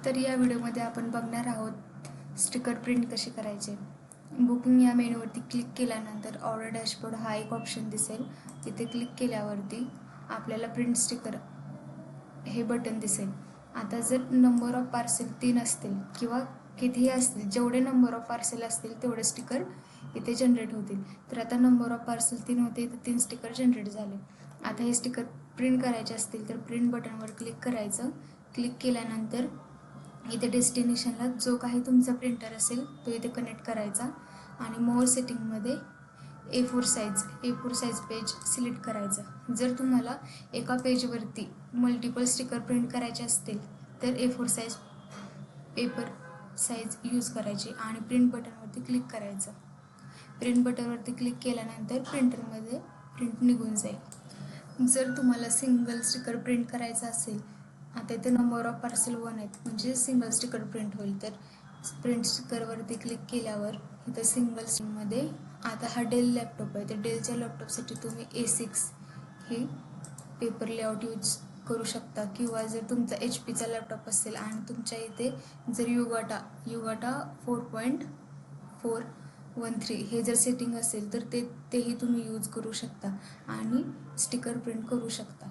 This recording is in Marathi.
तर या व्हिडिओमध्ये आपण बघणार आहोत स्टिकर प्रिंट कसे करायचे। बुकिंग या मेनूवरती क्लिक केल्यानंतर ऑर्डर डॅशबोर्ड हा एक ऑप्शन दिसेल। तिथे क्लिक केल्यावरती आपल्याला प्रिंट स्टिकर हे बटन दिसेल। आता जर नंबर ऑफ पार्सल 3 असतील किंवा कितीही असतील, जेवढे नंबर ऑफ पार्सल असतील तेवढे स्टिकर इथे जनरेट होतील। तर आता नंबर ऑफ पार्सल 3 होते, तर 3 स्टिकर जनरेट झाले। आता हे स्टिकर प्रिंट करायचे असतील तर प्रिंट बटनवर क्लिक करायचं। क्लिक केल्यानंतर इथे डेस्टिनेशनला जो काही तुमचा प्रिंटर असेल तो इथे कनेक्ट करायचा आणि मोर सेटिंगमध्ये A4 साईज पेज सिलेक्ट करायचं। जर तुम्हाला एका पेजवरती मल्टिपल स्टिकर प्रिंट करायचे असतील तर A4 size paper size use करायची आणि प्रिंट बटनवरती क्लिक करायचं। प्रिंट बटनवरती क्लिक केल्यानंतर प्रिंटरमध्ये प्रिंट निघून जाईल। जर तुम्हाला सिंगल स्टिकर प्रिंट करायचा असेल, आता इथे नंबर ऑफ पार्सल 1 आहेत म्हणजे सिंगल स्टिकर प्रिंट होईल। तर प्रिंट स्टिकरवरती क्लिक केल्यावर इथं सिंगल स्टिकमध्ये आता हा डेल लॅपटॉप आहे, तर डेलच्या लॅपटॉपसाठी तुम्ही A6 हे पेपर लेआउट यूज करू शकता। किंवा जर तुमचा HP चा लॅपटॉप असेल आणि तुमच्या इथे जर युगाटा 4.413 हे जर सेटिंग असेल तर तेही तुम्ही यूज करू शकता आणि स्टिकर प्रिंट करू शकता।